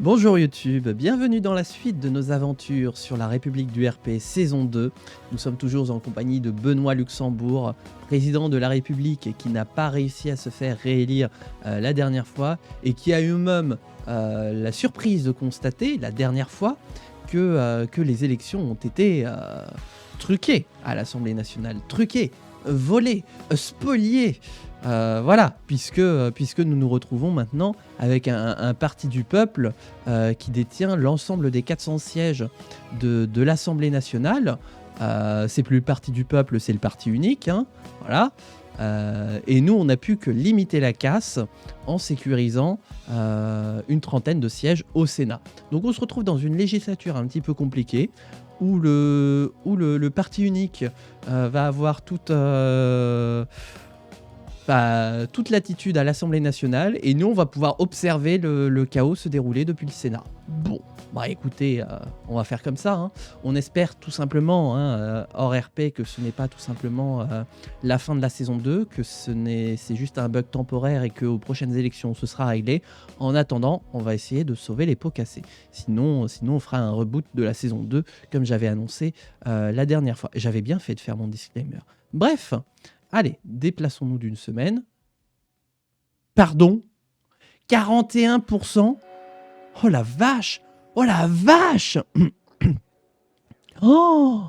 Bonjour YouTube, bienvenue dans la suite de nos aventures sur la République du RP saison 2. Nous sommes toujours en compagnie de Benoît Luxembourg, président de la République et qui n'a pas réussi à se faire réélire la dernière fois et qui a eu même la surprise de constater la dernière fois que les élections ont été truquées à l'Assemblée nationale, truquées, volées, spoliées. Voilà, puisque nous nous retrouvons maintenant avec un parti du peuple qui détient l'ensemble des 400 sièges de l'Assemblée nationale. C'est plus le parti du peuple, c'est le parti unique, hein, voilà. Et nous, on n'a pu que limiter la casse en sécurisant une trentaine de sièges au Sénat. Donc on se retrouve dans une législature un petit peu compliquée, où le parti unique va avoir toute latitude à l'Assemblée nationale, et nous on va pouvoir observer le chaos se dérouler depuis le Sénat. Bon, bah écoutez, on va faire comme ça, hein. On espère tout simplement, hein, hors RP, que ce n'est pas tout simplement la fin de la saison 2, que c'est juste un bug temporaire et qu'aux prochaines élections ce sera réglé. En attendant, on va essayer de sauver les pots cassés. Sinon on fera un reboot de la saison 2 comme j'avais annoncé la dernière fois. J'avais bien fait de faire mon disclaimer. Bref, allez, déplaçons-nous d'une semaine. Pardon, 41%. Oh la vache! Oh la vache! Oh!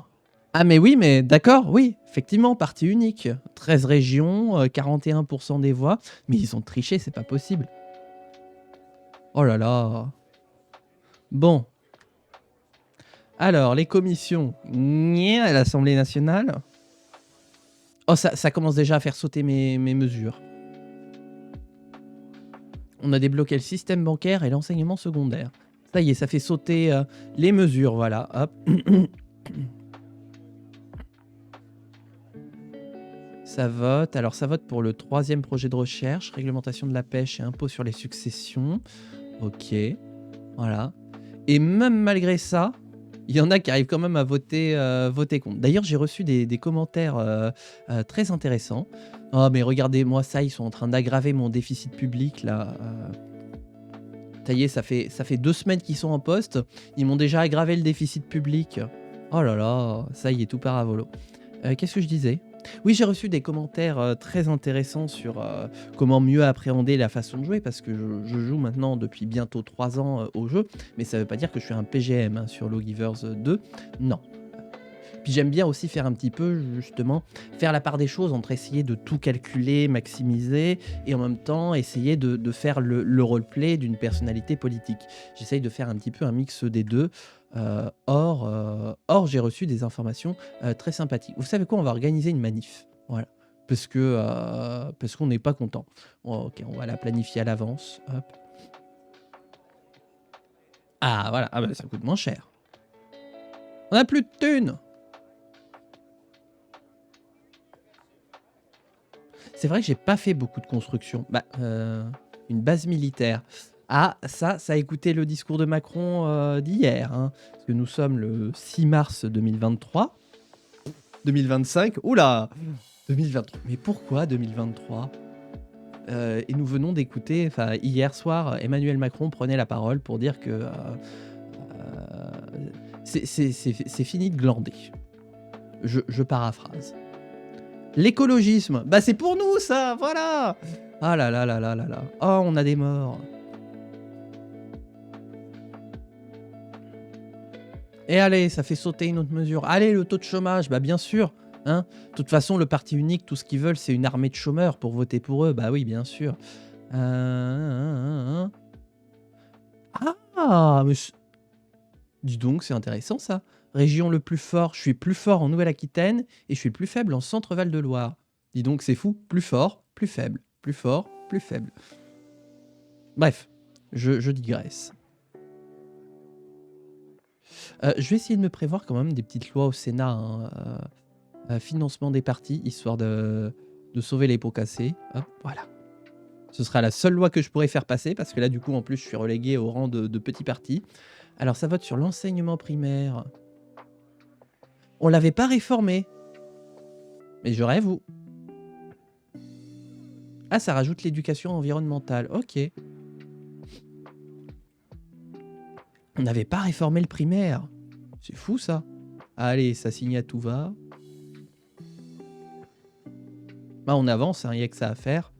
Ah mais oui, mais d'accord, oui, effectivement, parti unique. 13 régions, 41% des voix. Mais ils ont triché, c'est pas possible. Oh là là. Bon. Alors, les commissions. À l'Assemblée nationale. Oh, ça commence déjà à faire sauter mes mesures. On a débloqué le système bancaire et l'enseignement secondaire. Ça y est, ça fait sauter les mesures, voilà. Hop. Ça vote. Alors, ça vote pour le 3e projet de recherche, réglementation de la pêche et impôt sur les successions. Ok, voilà. Et même malgré ça, il y en a qui arrivent quand même à voter contre. D'ailleurs, j'ai reçu des commentaires très intéressants. Oh, mais regardez-moi ça, ils sont en train d'aggraver mon déficit public, là. Ça y est, ça fait 2 semaines qu'ils sont en poste. Ils m'ont déjà aggravé le déficit public. Oh là là, ça y est, tout part à volo. Qu'est-ce que je disais ? Oui, j'ai reçu des commentaires très intéressants sur comment mieux appréhender la façon de jouer, parce que je joue maintenant depuis bientôt 3 ans au jeu, mais ça veut pas dire que je suis un PGM hein, sur Lawgivers 2, non. Puis j'aime bien aussi faire un petit peu, justement, faire la part des choses entre essayer de tout calculer, maximiser, et en même temps essayer de faire le roleplay d'une personnalité politique. J'essaye de faire un petit peu un mix des deux. Or, j'ai reçu des informations très sympathiques. Vous savez quoi, on va organiser une manif. Voilà. Parce qu'on n'est pas content. Oh, ok, on va la planifier à l'avance. Hop. Ah, voilà. Ah, bah, ça coûte moins cher. On n'a plus de thunes. C'est vrai que j'ai pas fait beaucoup de construction. Bah, une base militaire. Ah, ça a écouté le discours de Macron d'hier. Hein, parce que nous sommes le 6 mars 2023. 2025. Oula 2023. Mais pourquoi 2023 ? Et nous venons d'écouter, enfin hier soir, Emmanuel Macron prenait la parole pour dire que c'est fini de glander. Je paraphrase. L'écologisme, bah c'est pour nous ça, voilà. Ah là là là là là là. Oh, on a des morts. Et allez, ça fait sauter une autre mesure. Allez, le taux de chômage, bah bien sûr. Hein. De toute façon, le parti unique, tout ce qu'ils veulent, c'est une armée de chômeurs pour voter pour eux. Bah oui, bien sûr. Ah, mais dis donc, c'est intéressant ça. Région le plus fort, je suis plus fort en Nouvelle-Aquitaine et je suis plus faible en Centre-Val de Loire. Dis donc, c'est fou. Plus fort, plus faible. Plus fort, plus faible. Bref, je digresse. Je vais essayer de me prévoir quand même des petites lois au Sénat. Hein, financement des partis, histoire de sauver les pots cassés. Hop, voilà. Ce sera la seule loi que je pourrais faire passer, parce que là, du coup, en plus, je suis relégué au rang de petit parti. Alors, ça vote sur l'enseignement primaire. On l'avait pas réformé. Mais je rêve, ou... Ah, ça rajoute l'éducation environnementale. Ok. On n'avait pas réformé le primaire. C'est fou ça. Allez, ça signe à tout va. Bah, on avance, il n'y a que ça à faire.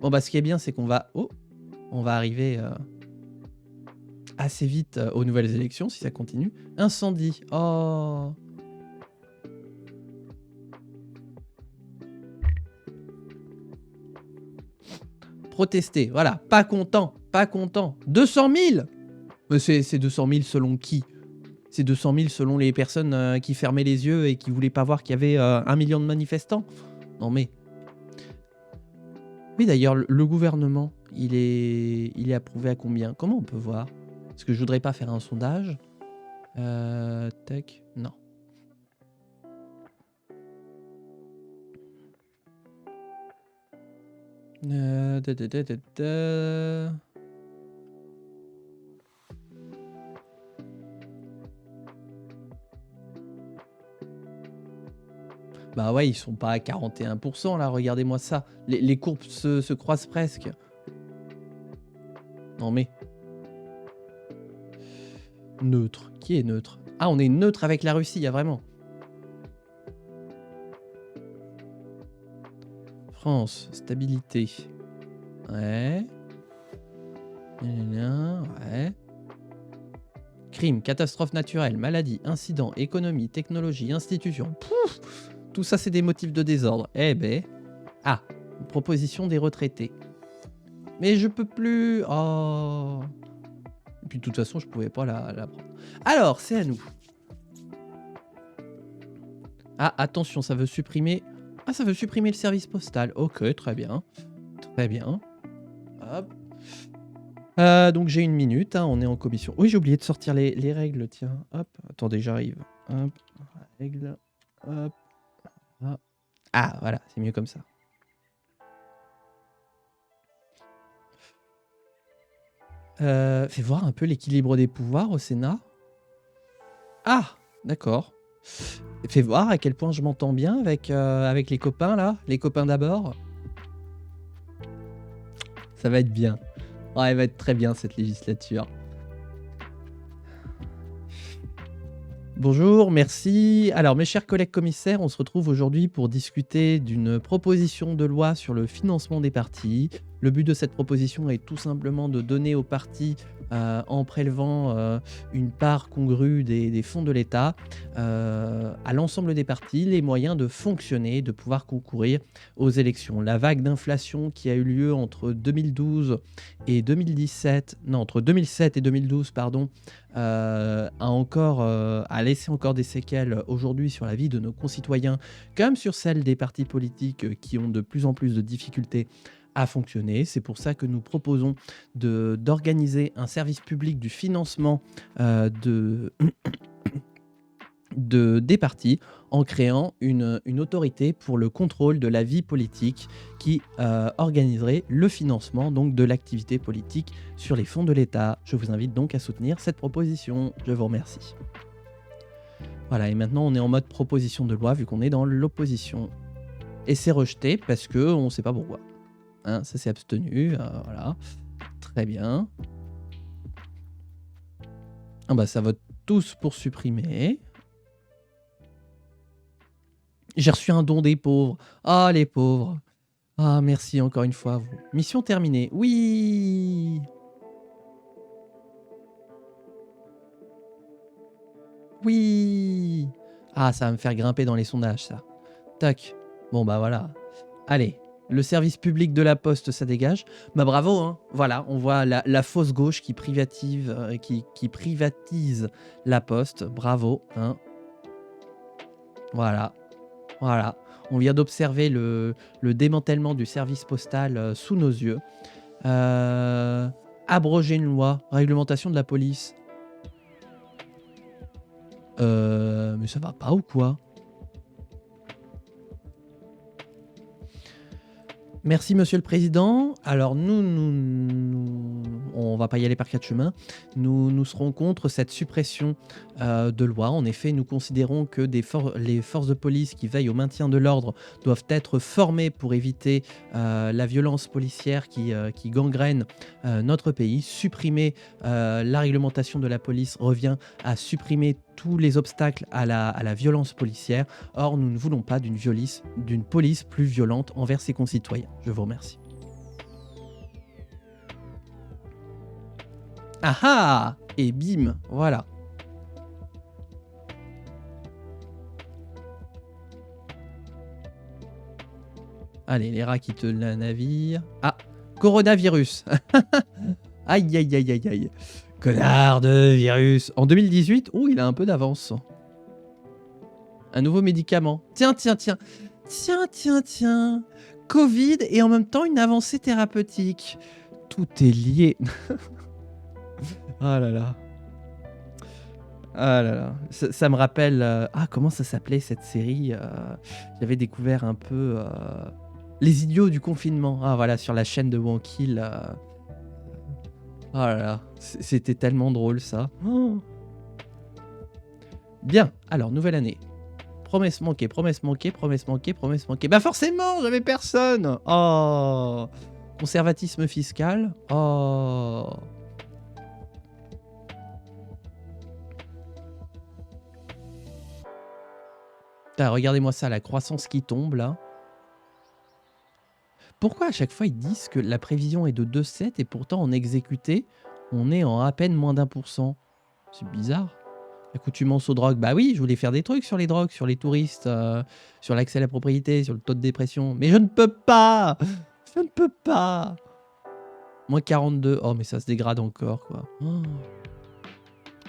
Bon, bah, ce qui est bien, c'est qu'on va... Oh, on va arriver assez vite aux nouvelles élections, si ça continue. Incendie. Oh. Protester, voilà. Pas content, pas content. 200 000. Mais c'est 200 000 selon qui? C'est 200 000 selon les personnes qui fermaient les yeux et qui voulaient pas voir qu'il y avait 1 million de manifestants. Non mais... Oui d'ailleurs, le gouvernement, il est approuvé à combien? Comment on peut voir? Parce que je voudrais pas faire un sondage. Tac, non. Bah ouais, ils sont pas à 41% là, regardez-moi ça. Les courbes se croisent presque. Non mais... Neutre. Qui est neutre? Ah, on est neutre avec la Russie, il y a vraiment. France, stabilité. Ouais. Ouais. Crime, catastrophe naturelle, maladie, incident, économie, technologie, institution. Pouf, tout ça, c'est des motifs de désordre. Eh ben... Ah, proposition des retraités. Mais je peux plus... Oh... Et puis de toute façon, je pouvais pas la prendre. Alors, c'est à nous. Ah, attention, ça veut supprimer... Ah, ça veut supprimer le service postal. Ok, très bien. Très bien. Hop. Donc j'ai une minute, hein, on est en commission. Oui, j'ai oublié de sortir les règles, tiens. Hop, attendez, j'arrive. Hop, règles. Hop. Ah, voilà, c'est mieux comme ça. Fais voir un peu l'équilibre des pouvoirs au Sénat. Ah, d'accord. Fais voir à quel point je m'entends bien avec les copains, là. Les copains d'abord. Ça va être bien. Oh, elle va être très bien, cette législature. Bonjour, merci. Alors, mes chers collègues commissaires, on se retrouve aujourd'hui pour discuter d'une proposition de loi sur le financement des partis. Le but de cette proposition est tout simplement de donner aux partis, en prélevant une part congrue des fonds de l'État, à l'ensemble des partis, les moyens de fonctionner, de pouvoir concourir aux élections. La vague d'inflation qui a eu lieu entre 2012 et 2017, non, entre 2007 et 2012, pardon, a laissé encore des séquelles aujourd'hui sur la vie de nos concitoyens, comme sur celle des partis politiques qui ont de plus en plus de difficultés à fonctionner. C'est pour ça que nous proposons d'organiser un service public du financement des partis en créant une autorité pour le contrôle de la vie politique qui organiserait le financement donc de l'activité politique sur les fonds de l'État. Je vous invite donc à soutenir cette proposition. Je vous remercie. Voilà, et maintenant on est en mode proposition de loi vu qu'on est dans l'opposition. Et c'est rejeté parce qu'on ne sait pas pourquoi. Hein, ça s'est abstenu, voilà. Très bien. Ah bah ça vote tous pour supprimer. J'ai reçu un don des pauvres. Ah, les pauvres. Ah, merci encore une fois à vous. Mission terminée. Oui. Oui. Ah, ça va me faire grimper dans les sondages, ça. Tac. Bon, bah voilà. Allez. Le service public de la Poste, ça dégage. Bah bravo, hein. Voilà, on voit la fausse gauche qui privatise la Poste. Bravo, hein. Voilà. Voilà. On vient d'observer le démantèlement du service postal sous nos yeux. Abroger une loi, réglementation de la police. Mais ça va pas ou quoi? Merci Monsieur le Président. Alors nous on va pas y aller par quatre chemins. Nous serons contre cette suppression de loi. En effet, nous considérons que les forces de police qui veillent au maintien de l'ordre doivent être formées pour éviter la violence policière qui gangrène notre pays. Supprimer la réglementation de la police revient à supprimer tous les obstacles à la violence policière. Or, nous ne voulons pas d'une police plus violente envers ses concitoyens. Je vous remercie. Ah ah! Et bim, voilà. Allez, les rats qui te la navire. Ah, coronavirus. Aïe, aïe, aïe, aïe, aïe. Connard de virus. En 2018, il a un peu d'avance. Un nouveau médicament. Tiens. Covid et en même temps une avancée thérapeutique. Tout est lié. Ah là là. Ah là là. Ça me rappelle... comment ça s'appelait cette série J'avais découvert un peu... Les idiots du confinement. Ah voilà, sur la chaîne de Wankill. Oh là là. C'était tellement drôle ça. Oh. Bien, alors nouvelle année. Promesse manquée. Bah forcément, j'avais personne. Oh. Conservatisme fiscal. Oh. Regardez-moi ça, la croissance qui tombe là. Pourquoi à chaque fois ils disent que la prévision est de 2,7 et pourtant en exécuté, on est en à peine moins d'1%? C'est bizarre. Accoutumance aux drogues. Bah oui, je voulais faire des trucs sur les drogues, sur les touristes, sur l'accès à la propriété, sur le taux de dépression. Mais je ne peux pas. Je ne peux pas. Moins 42. Oh, mais ça se dégrade encore, quoi. Oh.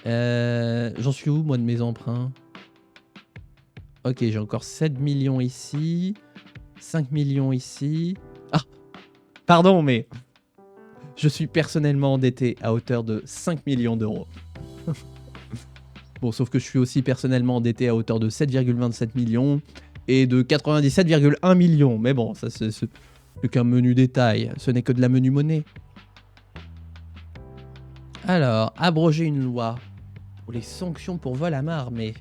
J'en suis où, moi, de mes emprunts? Ok, j'ai encore 7 millions ici. 5 millions ici. Ah, pardon, mais je suis personnellement endetté à hauteur de 5 millions d'euros. Bon, sauf que je suis aussi personnellement endetté à hauteur de 7,27 millions et de 97,1 millions. Mais bon, ça c'est qu'un menu détail. Ce n'est que de la menu monnaie. Alors, abroger une loi pour les sanctions pour vol à main armée.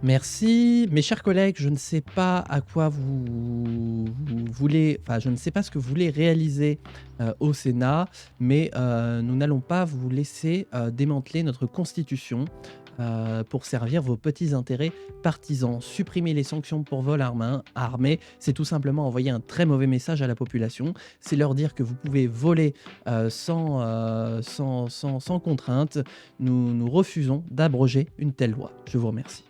Merci. Mes chers collègues, je ne sais pas à quoi vous voulez... Enfin, je ne sais pas ce que vous voulez réaliser au Sénat, mais nous n'allons pas vous laisser démanteler notre Constitution pour servir vos petits intérêts partisans. Supprimer les sanctions pour vol armé, c'est tout simplement envoyer un très mauvais message à la population. C'est leur dire que vous pouvez voler sans contrainte. Nous refusons d'abroger une telle loi. Je vous remercie.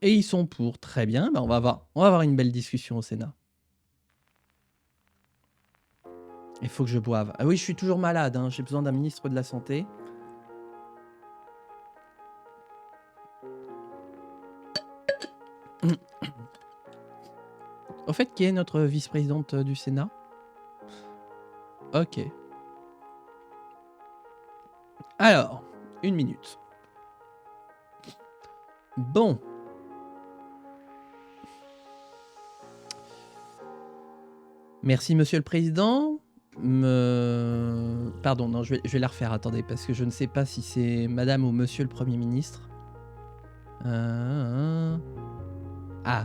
Et ils sont pour. Très bien. Ben on va avoir une belle discussion au Sénat. Il faut que je boive. Ah oui, je suis toujours malade. Hein. J'ai besoin d'un ministre de la Santé. Au fait, qui est notre vice-présidente du Sénat? Ok. Alors, 1 minute. Bon. Merci, Monsieur le Président. Pardon, non, je vais la refaire, attendez, parce que je ne sais pas si c'est Madame ou Monsieur le Premier ministre. Ah,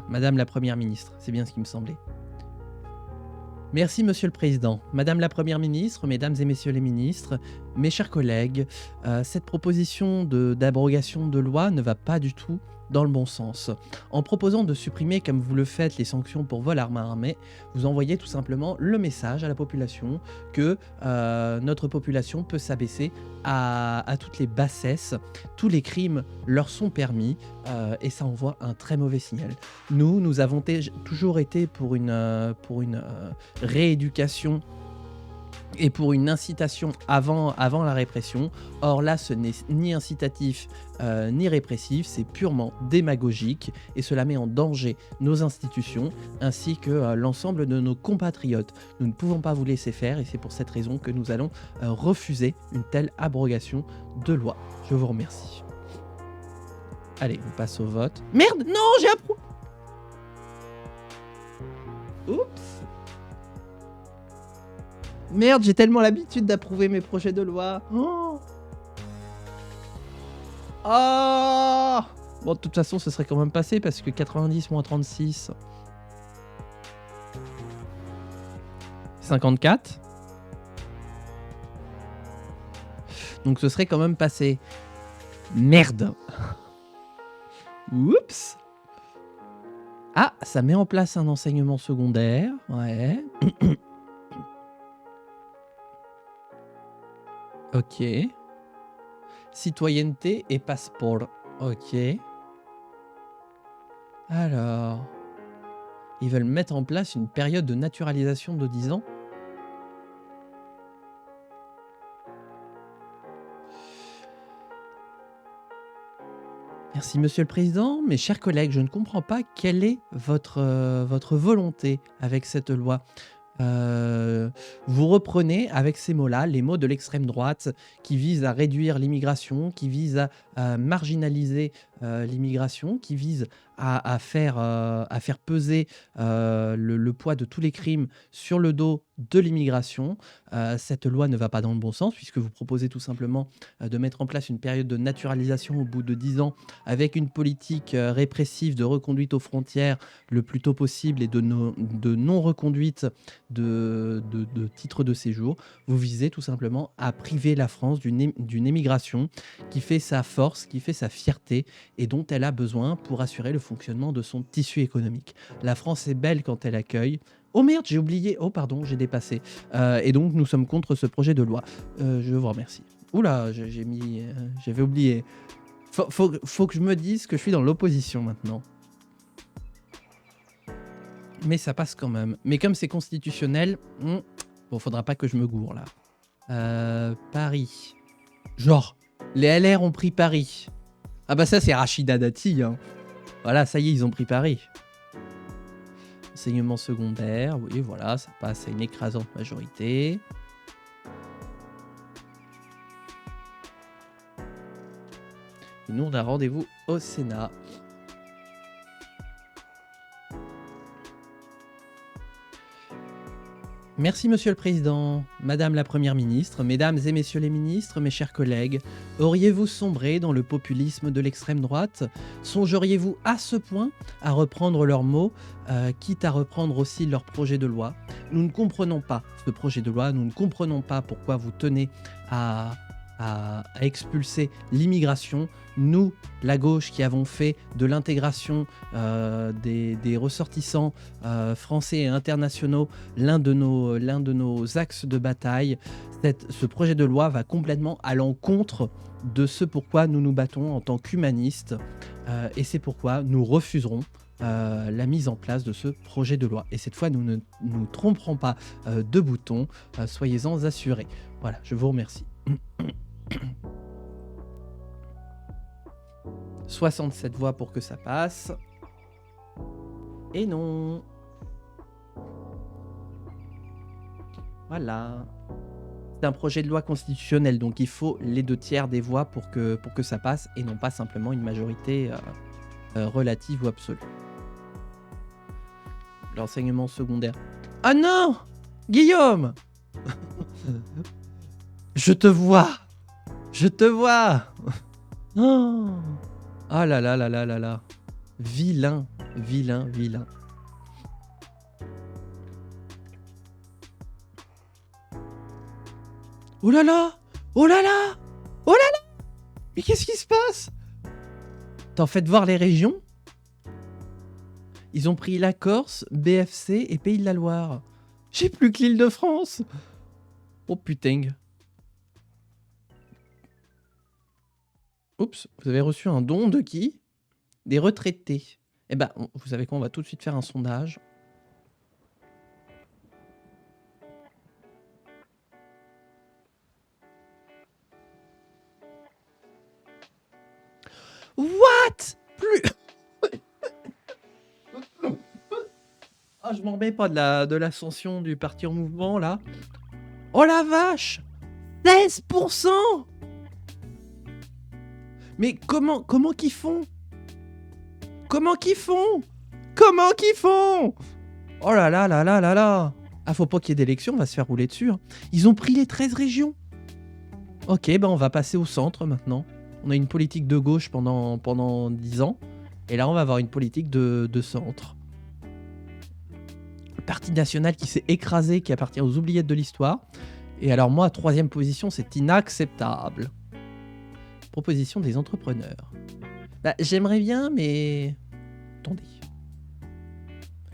Madame la Première ministre, c'est bien ce qui me semblait. Merci, Monsieur le Président. Madame la Première ministre, Mesdames et Messieurs les ministres, mes chers collègues, cette proposition d'abrogation de loi ne va pas du tout dans le bon sens. En proposant de supprimer, comme vous le faites, les sanctions pour vol à main armée, vous envoyez tout simplement le message à la population que notre population peut s'abaisser à toutes les bassesses. Tous les crimes leur sont permis et ça envoie un très mauvais signal. Nous avons toujours été pour une rééducation et pour une incitation avant la répression. Or là, ce n'est ni incitatif ni répressif, c'est purement démagogique et cela met en danger nos institutions ainsi que l'ensemble de nos compatriotes. Nous ne pouvons pas vous laisser faire et c'est pour cette raison que nous allons refuser une telle abrogation de loi. Je vous remercie. Allez, on passe au vote. Merde, non, j'ai approuvé. Oups. Merde, j'ai tellement l'habitude d'approuver mes projets de loi. Oh. Oh. Bon, de toute façon, ce serait quand même passé parce que 90 moins 36... 54. Donc ce serait quand même passé. Merde. Oups. Ah, ça met en place un enseignement secondaire. Ouais. Ok. Citoyenneté et passeport. Ok. Alors... Ils veulent mettre en place une période de naturalisation de 10 ans. Merci Monsieur le Président. Mes chers collègues, je ne comprends pas quelle est votre volonté avec cette loi. Vous reprenez avec ces mots-là les mots de l'extrême droite qui visent à réduire l'immigration, qui visent à marginaliser l'immigration, qui visent à faire peser le poids de tous les crimes sur le dos de l'immigration. Cette loi ne va pas dans le bon sens puisque vous proposez tout simplement de mettre en place une période de naturalisation au bout de 10 ans avec une politique répressive de reconduite aux frontières le plus tôt possible et de non-reconduite de titres de séjour. Vous visez tout simplement à priver la France d'une émigration qui fait sa force, qui fait sa fierté et dont elle a besoin pour assurer le fonctionnement de son tissu économique. La France est belle quand elle accueille. Oh merde, j'ai oublié. Oh pardon, j'ai dépassé. Et donc nous sommes contre ce projet de loi. Je vous remercie. Oula, j'avais oublié. Faut que je me dise que je suis dans l'opposition maintenant. Mais ça passe quand même. Mais comme c'est constitutionnel, bon, faudra pas que je me gourre là. Paris. Genre, les LR ont pris Paris. Ah bah ça c'est Rachida Dati. Hein. Voilà, ça y est, ils ont pris Paris. Enseignement secondaire, oui, voilà, ça passe à une écrasante majorité. Et nous, on a rendez-vous au Sénat. Merci Monsieur le Président, Madame la Première ministre, Mesdames et Messieurs les ministres, mes chers collègues, auriez-vous sombré dans le populisme de l'extrême droite? Songeriez-vous à ce point à reprendre leurs mots, quitte à reprendre aussi leur projet de loi? Nous ne comprenons pas ce projet de loi, nous ne comprenons pas pourquoi vous tenez à expulser l'immigration. Nous, la gauche, qui avons fait de l'intégration des ressortissants français et internationaux l'un de nos axes de bataille, ce projet de loi va complètement à l'encontre de ce pourquoi nous nous battons en tant qu'humanistes et c'est pourquoi nous refuserons la mise en place de ce projet de loi. Et cette fois, nous ne nous tromperons pas de bouton, soyez-en assurés. Voilà, je vous remercie. 67 voix pour que ça passe. Et non. Voilà. C'est un projet de loi constitutionnel, donc il faut les 2/3 des voix pour que ça passe, et non pas simplement une majorité relative ou absolue. L'enseignement secondaire. Ah non, Guillaume. Je te vois. Je te vois. Oh. Ah là là là là là là. Vilain, vilain, vilain. Oh là là. Oh là là. Oh là là. Mais qu'est-ce qui se passe? T'en faites voir les régions? Ils ont pris la Corse, BFC et Pays de la Loire. J'ai plus que l'Île-de-France. Oh putain. Oups, vous avez reçu un don de qui? Des retraités. Eh ben, vous savez quoi, on va tout de suite faire un sondage. What? Plus... Ah, je m'en remets pas de l'ascension du parti en mouvement, là. Oh la vache! 16%! Mais comment qu'ils font? Comment qu'ils font? Comment qu'ils font? Oh là là là là là là. Ah, faut pas qu'il y ait d'élection, on va se faire rouler dessus. Hein. Ils ont pris les 13 régions. Ok, ben on va passer au centre maintenant. On a une politique de gauche pendant 10 ans. Et là, on va avoir une politique de centre. Le Parti national qui s'est écrasé, qui appartient aux oubliettes de l'histoire. Et alors moi, 3e position, c'est inacceptable. Proposition des entrepreneurs. Bah, j'aimerais bien, mais... Attendez.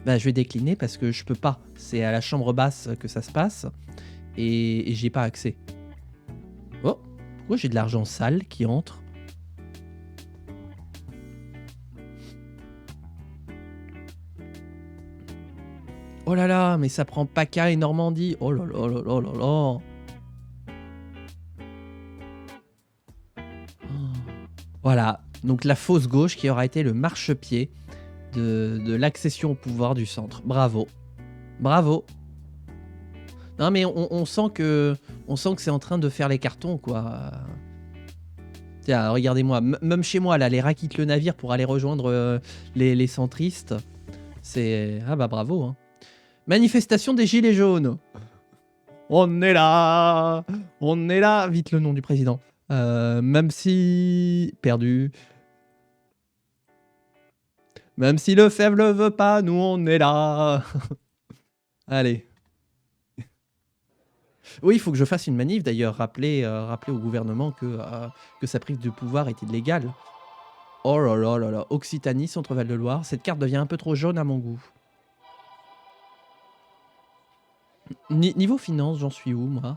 Bah, je vais décliner parce que je peux pas. C'est à la chambre basse que ça se passe. Et j'y ai pas accès. Oh, pourquoi j'ai de l'argent sale qui entre? Oh là là, mais ça prend PACA et Normandie. Oh là là là là là là. Voilà, donc la fausse gauche qui aura été le marchepied de l'accession au pouvoir du centre. Bravo. Bravo. Non mais on sent que c'est en train de faire les cartons, quoi. Tiens, regardez-moi, même chez moi, là, les rats quittent le navire pour aller rejoindre les centristes. C'est... Ah bah bravo, hein. Manifestation des Gilets jaunes. On est là. On est là. Vite le nom du président. Même si... Perdu. Même si le faible ne veut pas, nous on est là. Allez. Oui, il faut que je fasse une manif d'ailleurs. Rappeler au gouvernement que sa prise de pouvoir est illégale. Oh là là là là. Occitanie, Centre-Val de Loire. Cette carte devient un peu trop jaune à mon goût. Niveau finance, j'en suis où, moi?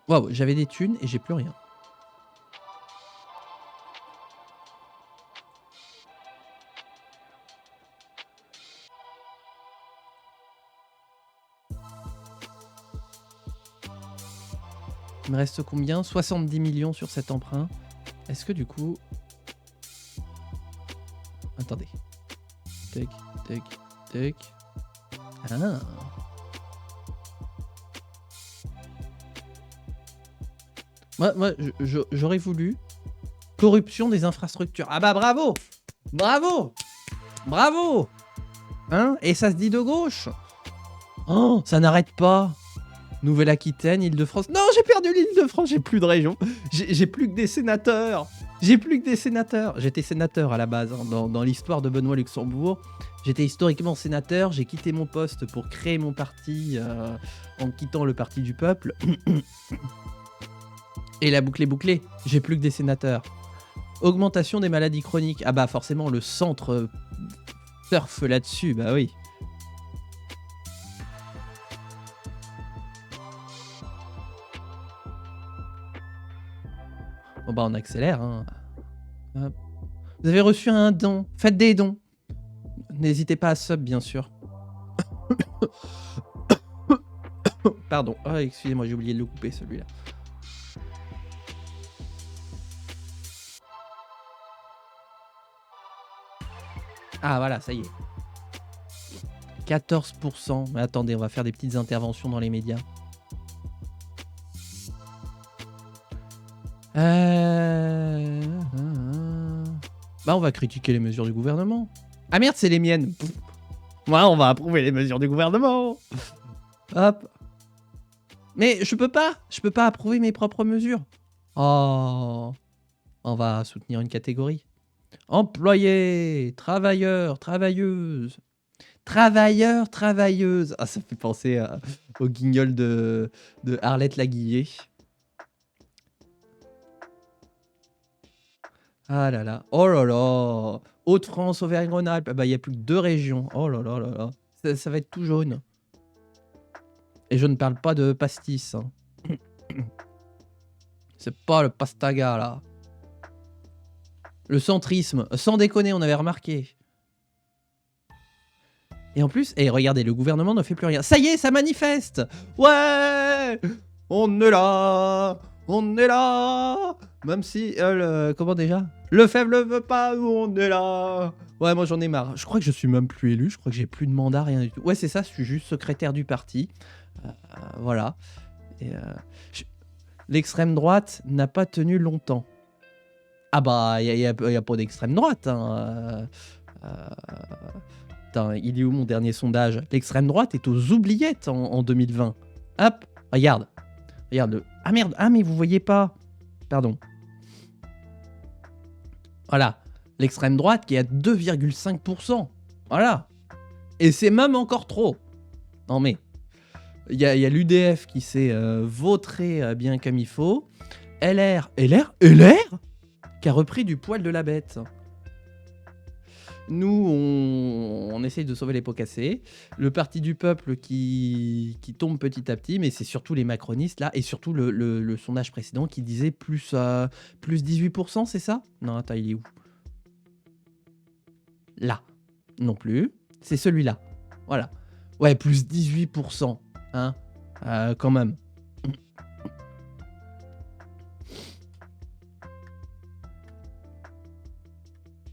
Waouh, j'avais des thunes et j'ai plus rien. Il me reste combien? 70 millions sur cet emprunt. Est-ce que du coup... Attendez. Tac, tac, tac. Ah. Moi j'aurais voulu... Corruption des infrastructures. Ah bah bravo! Bravo! Bravo! Hein? Et ça se dit de gauche? Oh, ça n'arrête pas. Nouvelle-Aquitaine, Île-de-France. Non, j'ai perdu l'Île-de-France, j'ai plus de région. J'ai plus que des sénateurs. J'ai plus que des sénateurs. J'étais sénateur à la base, hein, dans l'histoire de Benoît Luxembourg. J'étais historiquement sénateur, j'ai quitté mon poste pour créer mon parti en quittant le parti du peuple. Et la boucle est bouclée, j'ai plus que des sénateurs. Augmentation des maladies chroniques. Ah bah forcément, le centre surfe là-dessus, bah oui. Bon bah on accélère. Hein. Vous avez reçu un don. Faites des dons. N'hésitez pas à sub, bien sûr. Pardon. Oh, excusez-moi, j'ai oublié de le couper, celui-là. Ah voilà, ça y est. 14%. Mais attendez, on va faire des petites interventions dans les médias. Bah on va critiquer les mesures du gouvernement. Ah merde, c'est les miennes. Ouais, on va approuver les mesures du gouvernement. Hop. Mais je peux pas approuver mes propres mesures. Oh. On va soutenir une catégorie. Employés, travailleurs, travailleuses. Travailleurs, travailleuses. Ah, ça fait penser au guignol de Arlette Laguillet. Ah là là. Oh là là. Hauts-de-France, Auvergne-Rhône-Alpes. Ah bah, il n'y a plus que 2 régions. Oh là là là là. Ça va être tout jaune. Et je ne parle pas de pastis. Hein. C'est pas le pastaga, là. Le centrisme. Sans déconner, on avait remarqué. Et en plus, regardez, le gouvernement ne fait plus rien. Ça y est, ça manifeste. Ouais. On est là. On est là. Même si, comment déjà? Le faible ne veut pas, nous on est là. Ouais, moi j'en ai marre. Je crois que je suis même plus élu. Je crois que j'ai plus de mandat, rien du tout. Ouais, c'est ça, je suis juste secrétaire du parti. Voilà. Et, je- l'extrême droite n'a pas tenu longtemps. Ah bah, il y a pas d'extrême droite. Hein. Putain, il est où mon dernier sondage? L'extrême droite est aux oubliettes en 2020. Hop, regarde. Regarde le... Ah merde, ah mais vous voyez pas. Pardon. Voilà. L'extrême droite qui est à 2,5%. Voilà. Et c'est même encore trop. Non mais... Il y a l'UDF qui s'est vautré bien comme il faut. LR qui a repris du poil de la bête. Nous, on essaye de sauver les pots cassés. Le parti du peuple qui tombe petit à petit, mais c'est surtout les macronistes là, et surtout le sondage précédent qui disait plus 18%, c'est ça? Non, attends, il est où? Là. Non plus. C'est celui-là. Voilà. Ouais, plus 18%. Hein, quand même.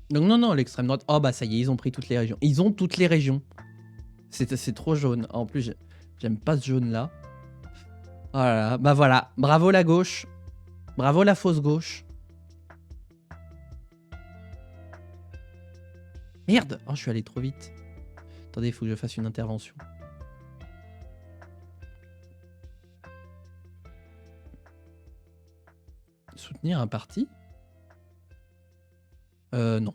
Donc non, l'extrême droite... Oh bah ça y est, ils ont pris toutes les régions. Ils ont toutes les régions. C'est trop jaune. En plus, j'aime pas ce jaune-là. Oh là là, bah voilà. Bravo la gauche. Bravo la fausse gauche. Merde. Oh, je suis allé trop vite. Attendez, il faut que je fasse une intervention. Soutenir un parti? Non.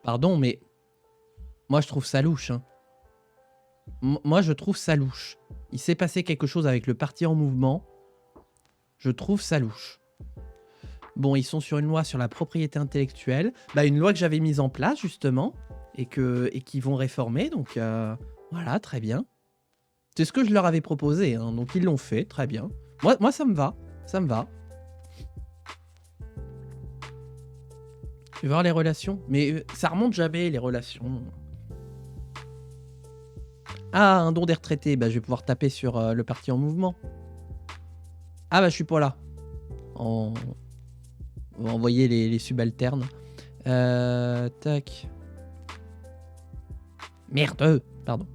Pardon, mais... Moi, je trouve ça louche. Hein. Moi, je trouve ça louche. Il s'est passé quelque chose avec le parti en mouvement. Je trouve ça louche. Bon, ils sont sur une loi sur la propriété intellectuelle. Bah, une loi que j'avais mise en place, justement. Et qu'ils vont réformer. Donc, voilà, très bien. C'est ce que je leur avais proposé. Hein, donc, ils l'ont fait. Très bien. Moi, ça me va. Ça me va. Tu veux voir les relations? Mais ça remonte jamais, les relations. Ah, un don des retraités. Bah, je vais pouvoir taper sur le parti en mouvement. Ah, bah, je suis pas là. On va envoyer les subalternes. Tac. Merde, pardon.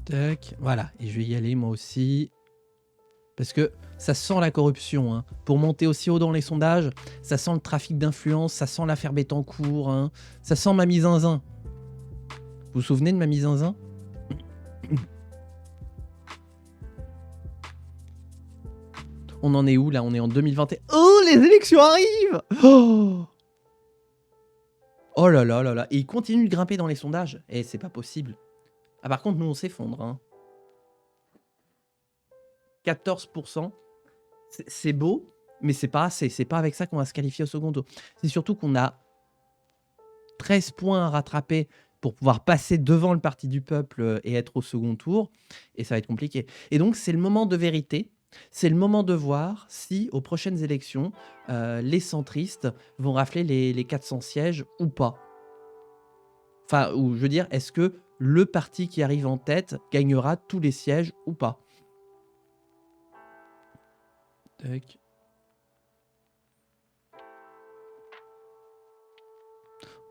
Tac, voilà. Et je vais y aller moi aussi. Parce que ça sent la corruption. Hein. Pour monter aussi haut dans les sondages, ça sent le trafic d'influence, ça sent l'affaire Bettencourt, hein. Ça sent Mamie Zinzin. Vous vous souvenez de Mamie Zinzin? On en est où là? On est en 2021. Oh, les élections arrivent! Oh là là là là. Et ils continuent de grimper dans les sondages. Et c'est pas possible. Ah, par contre, nous, on s'effondre. Hein. 14%. C'est beau, mais c'est pas assez. C'est pas avec ça qu'on va se qualifier au second tour. C'est surtout qu'on a 13 points à rattraper pour pouvoir passer devant le parti du peuple et être au second tour. Et ça va être compliqué. Et donc, c'est le moment de vérité. C'est le moment de voir si, aux prochaines élections, les centristes vont rafler les 400 sièges ou pas. Enfin, ou je veux dire, est-ce que le parti qui arrive en tête gagnera tous les sièges ou pas? Tac.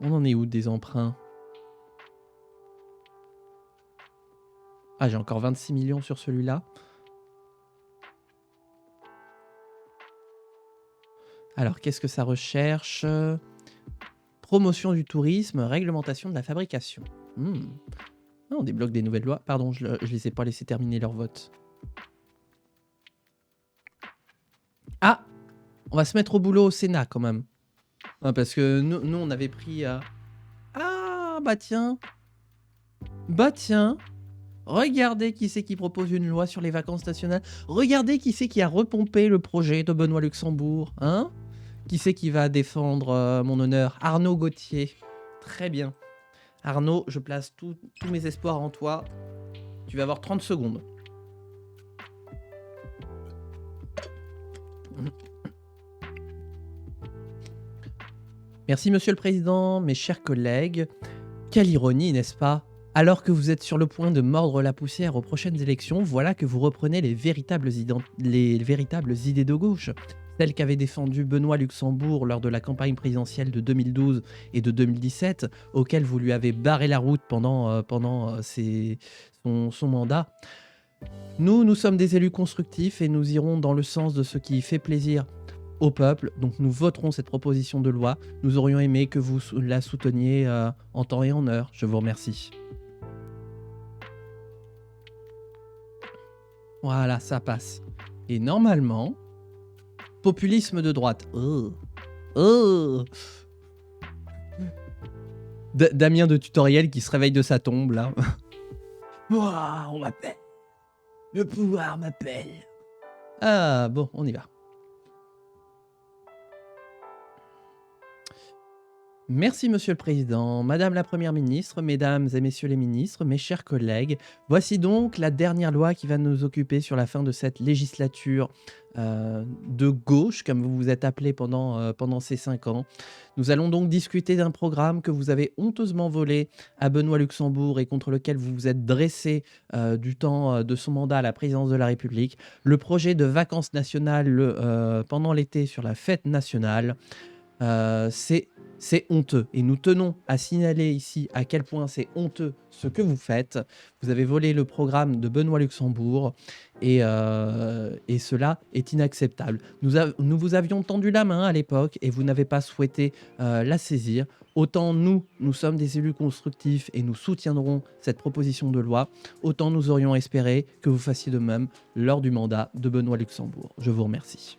On en est où des emprunts? Ah, j'ai encore 26 millions sur celui-là. Alors, qu'est-ce que ça recherche? Promotion du tourisme, réglementation de la fabrication. Ah, on débloque des nouvelles lois. Pardon, je les ai pas laissés terminer leur vote. Ah! On va se mettre au boulot au Sénat, quand même. Ah, parce que nous, on avait pris... Ah, bah tiens. Bah tiens. Regardez qui c'est qui propose une loi sur les vacances nationales. Regardez qui c'est qui a repompé le projet de Benoît Luxembourg. Hein? Qui c'est qui va défendre mon honneur? Arnaud Gauthier. Très bien. Arnaud, je place tous mes espoirs en toi. Tu vas avoir 30 secondes. Merci, Monsieur le Président, mes chers collègues. Quelle ironie, n'est-ce pas? Alors que vous êtes sur le point de mordre la poussière aux prochaines élections, voilà que vous reprenez les véritables idées de gauche, celles qu'avait défendues Benoît Luxembourg lors de la campagne présidentielle de 2012 et de 2017, auxquelles vous lui avez barré la route pendant son mandat. Nous sommes des élus constructifs et nous irons dans le sens de ce qui fait plaisir au peuple. Donc nous voterons cette proposition de loi. Nous aurions aimé que vous la souteniez en temps et en heure. Je vous remercie. Voilà, ça passe. Et normalement, populisme de droite. Oh. Oh. Damien de tutoriel qui se réveille de sa tombe là. Ouah, on m'appelle. Le pouvoir m'appelle. Ah bon, on y va. Merci Monsieur le Président, Madame la Première ministre, Mesdames et Messieurs les ministres, mes chers collègues. Voici donc la dernière loi qui va nous occuper sur la fin de cette législature de gauche, comme vous vous êtes appelé pendant ces 5 ans. Nous allons donc discuter d'un programme que vous avez honteusement volé à Benoît Luxembourg et contre lequel vous vous êtes dressé du temps de son mandat à la présidence de la République. Le projet de vacances nationales pendant l'été sur la fête nationale. C'est honteux et nous tenons à signaler ici à quel point c'est honteux ce que vous faites. Vous avez volé le programme de Benoît Luxembourg et cela est inacceptable. Nous vous avions tendu la main à l'époque et vous n'avez pas souhaité la saisir. Autant nous sommes des élus constructifs et nous soutiendrons cette proposition de loi, autant nous aurions espéré que vous fassiez de même lors du mandat de Benoît Luxembourg. Je vous remercie.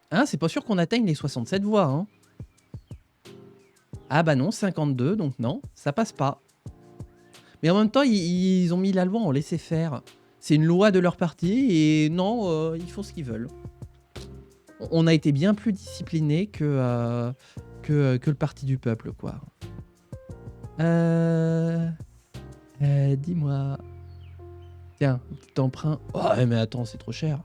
Hein, c'est pas sûr qu'on atteigne les 67 voix. Hein. Ah bah non, 52, donc non, ça passe pas. Mais en même temps, ils ont mis la loi en laisser faire. C'est une loi de leur parti et non, ils font ce qu'ils veulent. On a été bien plus disciplinés que le parti du peuple, quoi. Dis-moi... Tiens, petit emprunt... Oh, mais attends, c'est trop cher.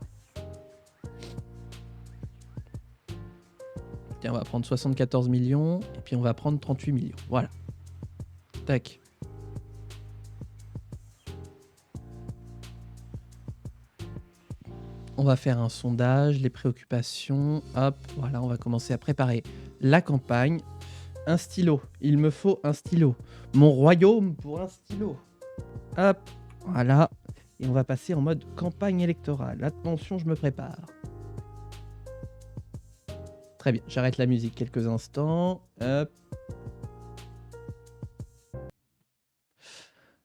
Tiens, on va prendre 74 millions, et puis on va prendre 38 millions. Voilà. Tac. On va faire un sondage, les préoccupations. Hop, voilà, on va commencer à préparer la campagne. Un stylo. Il me faut un stylo. Mon royaume pour un stylo. Hop, voilà. Et on va passer en mode campagne électorale. Attention, je me prépare. Très bien, j'arrête la musique quelques instants. Hop.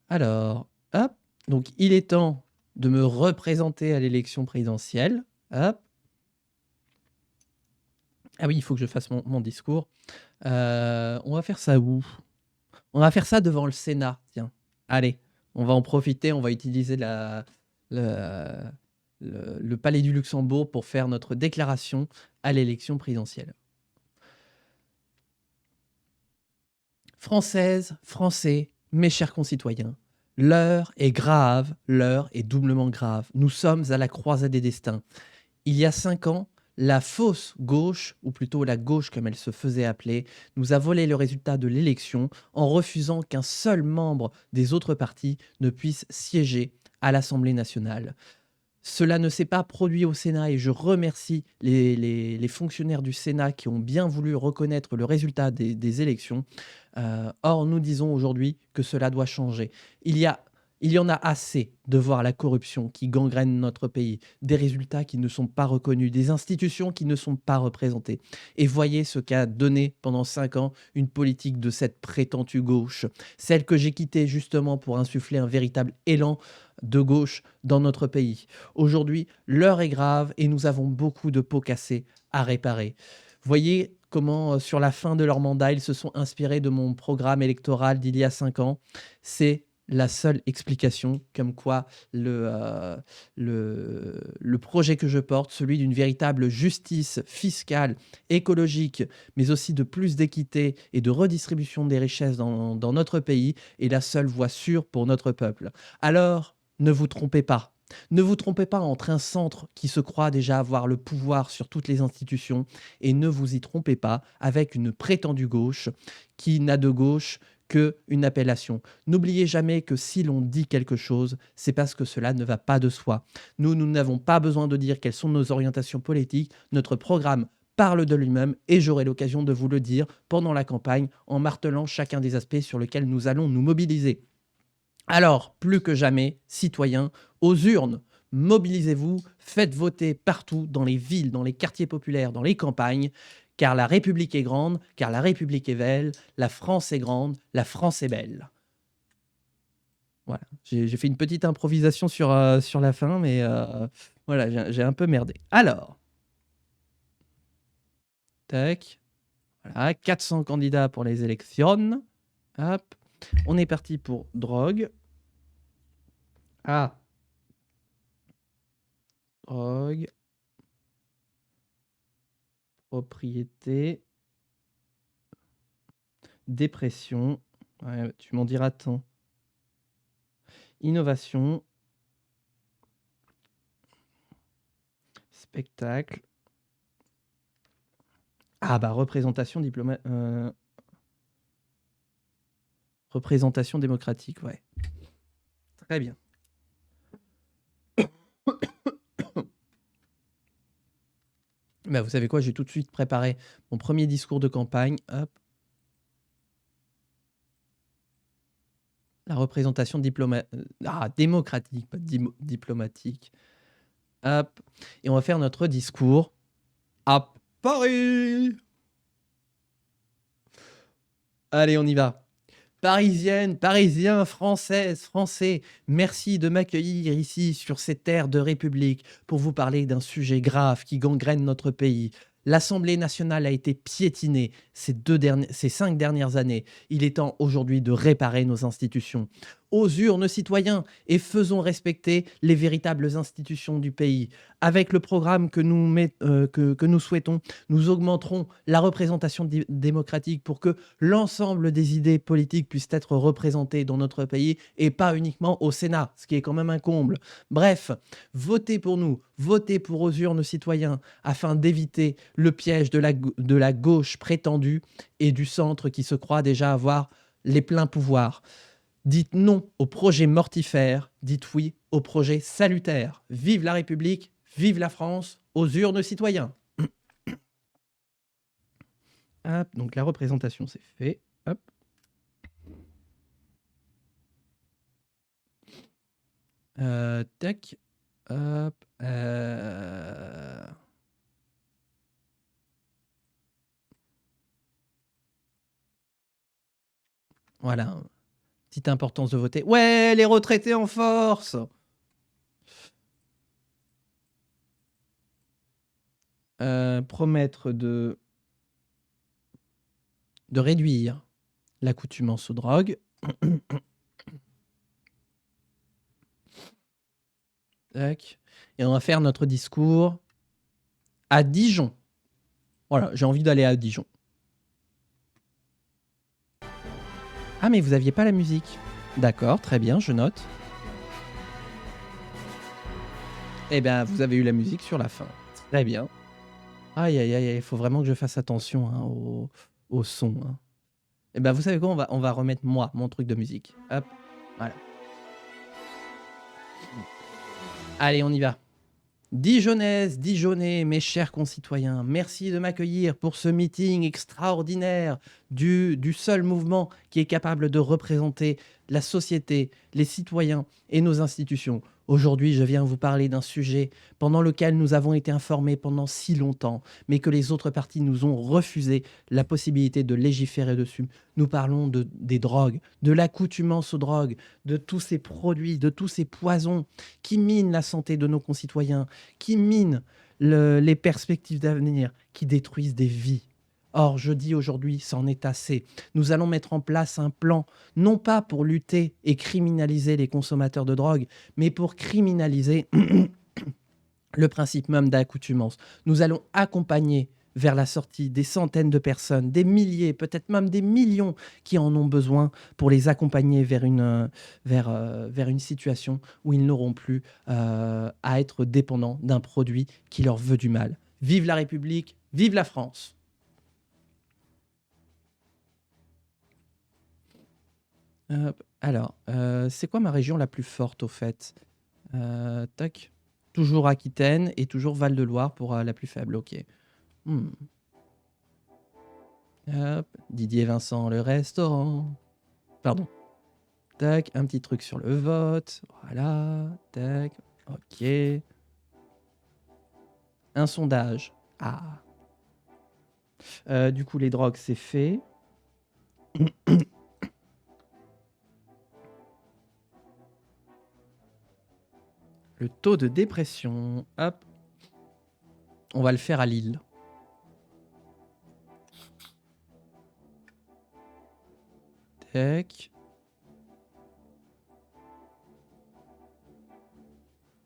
Alors, hop. Donc, il est temps de me représenter à l'élection présidentielle. Hop. Ah oui, il faut que je fasse mon discours. On va faire ça où? On va faire ça devant le Sénat, tiens. Allez, on va en profiter, on va utiliser le Palais du Luxembourg pour faire notre déclaration à l'élection présidentielle. Françaises, Français, mes chers concitoyens, l'heure est grave, l'heure est doublement grave. Nous sommes à la croisée des destins. Il y a 5 ans, la fausse gauche, ou plutôt la gauche comme elle se faisait appeler, nous a volé le résultat de l'élection en refusant qu'un seul membre des autres partis ne puisse siéger à l'Assemblée nationale. Cela ne s'est pas produit au Sénat et je remercie les fonctionnaires du Sénat qui ont bien voulu reconnaître le résultat des élections. Or, nous disons aujourd'hui que cela doit changer. Il y en a assez de voir la corruption qui gangrène notre pays, des résultats qui ne sont pas reconnus, des institutions qui ne sont pas représentées. Et voyez ce qu'a donné pendant 5 ans une politique de cette prétendue gauche, celle que j'ai quittée justement pour insuffler un véritable élan de gauche dans notre pays. Aujourd'hui, l'heure est grave et nous avons beaucoup de pots cassés à réparer. Voyez comment, sur la fin de leur mandat, ils se sont inspirés de mon programme électoral d'il y a 5 ans. C'est la seule explication, comme quoi le projet que je porte, celui d'une véritable justice fiscale, écologique, mais aussi de plus d'équité et de redistribution des richesses dans notre pays, est la seule voie sûre pour notre peuple. Alors, ne vous trompez pas. Ne vous trompez pas entre un centre qui se croit déjà avoir le pouvoir sur toutes les institutions et ne vous y trompez pas avec une prétendue gauche qui n'a de gauche qu'une appellation. N'oubliez jamais que si l'on dit quelque chose, c'est parce que cela ne va pas de soi. Nous n'avons pas besoin de dire quelles sont nos orientations politiques. Notre programme parle de lui-même et j'aurai l'occasion de vous le dire pendant la campagne en martelant chacun des aspects sur lesquels nous allons nous mobiliser. Alors, plus que jamais, citoyens, aux urnes, mobilisez-vous, faites voter partout, dans les villes, dans les quartiers populaires, dans les campagnes, car la République est grande, car la République est belle, la France est grande, la France est belle. Voilà, j'ai fait une petite improvisation sur la fin, mais voilà, j'ai un peu merdé. Alors, tac, voilà, 400 candidats pour les élections. Hop, on est parti pour drogue. Ah, drogue, propriété, dépression, ouais, tu m'en diras tant. Innovation, spectacle. Ah bah représentation représentation démocratique, ouais. Très bien. Bah, vous savez quoi, j'ai tout de suite préparé mon premier discours de campagne. Hop. La représentation démocratique, pas diplomatique. Hop. Et on va faire notre discours à Paris. Allez, on y va. Parisiennes, Parisiens, Françaises, Français, merci de m'accueillir ici sur ces terres de République pour vous parler d'un sujet grave qui gangrène notre pays. L'Assemblée nationale a été piétinée ces 5 dernières années. Il est temps aujourd'hui de réparer nos institutions. Aux urnes, citoyens, et faisons respecter les véritables institutions du pays. Avec le programme que nous souhaitons, nous augmenterons la représentation démocratique pour que l'ensemble des idées politiques puissent être représentées dans notre pays et pas uniquement au Sénat, ce qui est quand même un comble. Bref, votez pour nous, votez pour aux urnes, citoyens, afin d'éviter le piège de la gauche prétendue et du centre qui se croit déjà avoir les pleins pouvoirs. Dites non au projet mortifère, dites oui au projet salutaire. Vive la République, vive la France, aux urnes, citoyens. Hop, donc la représentation, c'est fait. Hop. Tac. Hop. Voilà. Petite importance de voter. Ouais, les retraités en force. Promettre de réduire l'accoutumance aux drogues. Tac. Et on va faire notre discours à Dijon. Voilà, j'ai envie d'aller à Dijon. Ah, mais vous aviez pas la musique. D'accord, très bien, je note. Eh bien, vous avez eu la musique sur la fin. Très bien. Aïe, aïe, aïe, il faut vraiment que je fasse attention hein, au son. Hein. Eh bien, vous savez quoi, on va remettre mon truc de musique. Hop, voilà. Allez, on y va. Dijonnaises, Dijonnais, mes chers concitoyens, merci de m'accueillir pour ce meeting extraordinaire du seul mouvement qui est capable de représenter la société, les citoyens et nos institutions. Aujourd'hui, je viens vous parler d'un sujet pendant lequel nous avons été informés pendant si longtemps, mais que les autres partis nous ont refusé la possibilité de légiférer dessus. Nous parlons des drogues, de l'accoutumance aux drogues, de tous ces produits, de tous ces poisons qui minent la santé de nos concitoyens, qui minent les perspectives d'avenir, qui détruisent des vies. Or, je dis aujourd'hui, c'en est assez. Nous allons mettre en place un plan, non pas pour lutter et criminaliser les consommateurs de drogue, mais pour criminaliser le principe même d'accoutumance. Nous allons accompagner vers la sortie des centaines de personnes, des milliers, peut-être même des millions qui en ont besoin pour les accompagner vers une situation où ils n'auront plus à être dépendants d'un produit qui leur veut du mal. Vive la République, vive la France! Alors, c'est quoi ma région la plus forte au fait? Tac. Toujours Aquitaine et toujours Val-de-Loire pour la plus faible, ok. Hmm. Hop, Didier Vincent, le restaurant. Pardon. Tac, un petit truc sur le vote. Voilà, tac, ok. Un sondage. Ah. Du coup, les drogues, c'est fait. Le taux de dépression. Hop. On va le faire à Lille. Tac.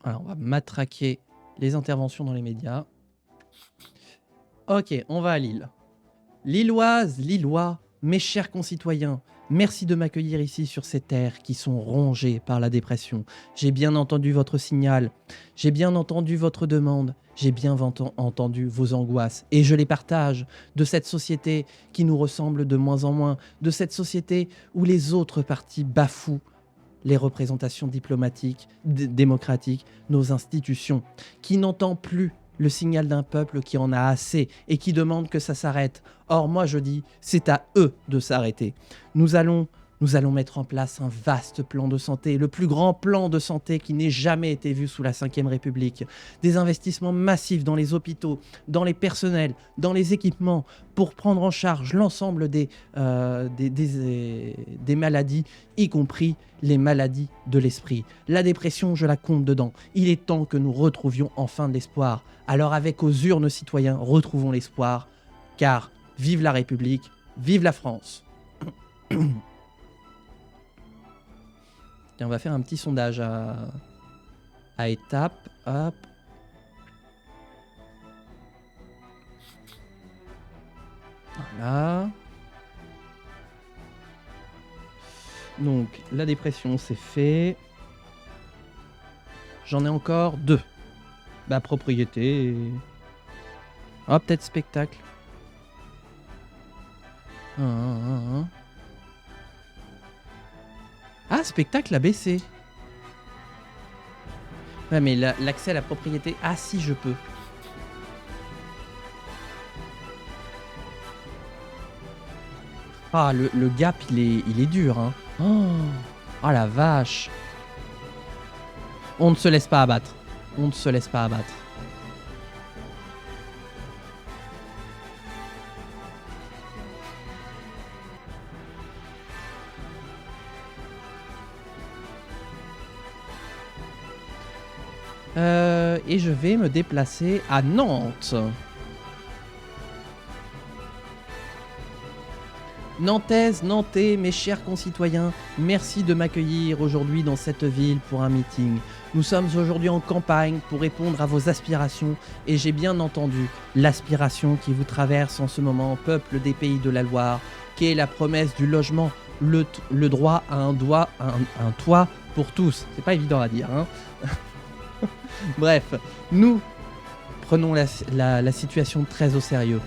Alors, on va matraquer les interventions dans les médias. Ok, on va à Lille. Lilloises, Lillois, mes chers concitoyens, merci de m'accueillir ici sur ces terres qui sont rongées par la dépression. J'ai bien entendu votre signal, j'ai bien entendu votre demande, j'ai bien entendu vos angoisses et je les partage de cette société qui nous ressemble de moins en moins, de cette société où les autres partis bafouent les représentations diplomatiques, démocratiques, nos institutions, qui n'entend plus le signal d'un peuple qui en a assez et qui demande que ça s'arrête. Or, moi, je dis, c'est à eux de s'arrêter. Nous allons mettre en place un vaste plan de santé, le plus grand plan de santé qui n'ait jamais été vu sous la Ve République. Des investissements massifs dans les hôpitaux, dans les personnels, dans les équipements, pour prendre en charge l'ensemble des maladies, y compris les maladies de l'esprit. La dépression, je la compte dedans. Il est temps que nous retrouvions enfin de l'espoir. Alors avec aux urnes citoyens, retrouvons l'espoir, car vive la République, vive la France. Tiens, on va faire un petit sondage à étapes. Hop. Voilà. Donc, la dépression, c'est fait. J'en ai encore 2. Bah, propriété. Oh, peut-être spectacle. Ah, spectacle a baissé. Ouais, mais l'accès à la propriété... Ah, si, je peux. Ah, le gap, il est dur, hein. Oh, la vache. On ne se laisse pas abattre. On ne se laisse pas abattre. Et je vais me déplacer à Nantes. Nantaise, Nantais, mes chers concitoyens, merci de m'accueillir aujourd'hui dans cette ville pour un meeting. Nous sommes aujourd'hui en campagne pour répondre à vos aspirations et j'ai bien entendu l'aspiration qui vous traverse en ce moment, peuple des pays de la Loire, qui est la promesse du logement, le droit à un toit pour tous. C'est pas évident à dire, hein. Bref, nous prenons la situation très au sérieux.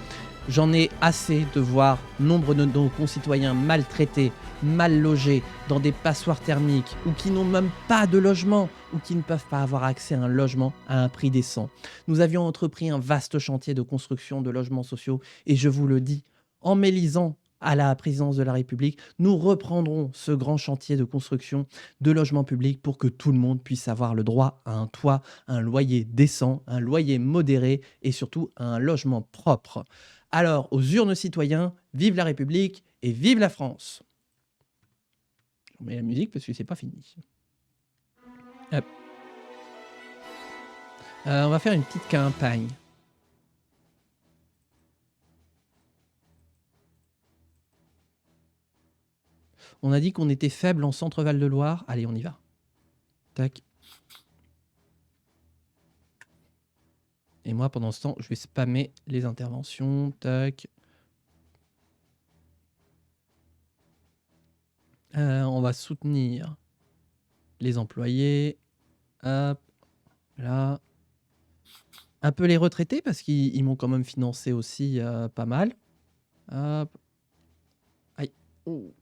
J'en ai assez de voir nombre de nos concitoyens maltraités, mal logés, dans des passoires thermiques, ou qui n'ont même pas de logement, ou qui ne peuvent pas avoir accès à un logement à un prix décent. Nous avions entrepris un vaste chantier de construction de logements sociaux, et je vous le dis, en m'élisant à la présidence de la République, nous reprendrons ce grand chantier de construction de logements publics pour que tout le monde puisse avoir le droit à un toit, un loyer décent, un loyer modéré et surtout un logement propre. Alors, aux urnes citoyens, vive la République et vive la France. On met la musique parce que c'est pas fini. Hop. On va faire une petite campagne. On a dit qu'on était faible en Centre-Val de Loire. Allez, on y va. Tac. Et moi, pendant ce temps, je vais spammer les interventions. Tac. On va soutenir les employés. Hop, là. Un peu les retraités parce qu'ils m'ont quand même financé aussi pas mal. Hop. Aïe. Oh.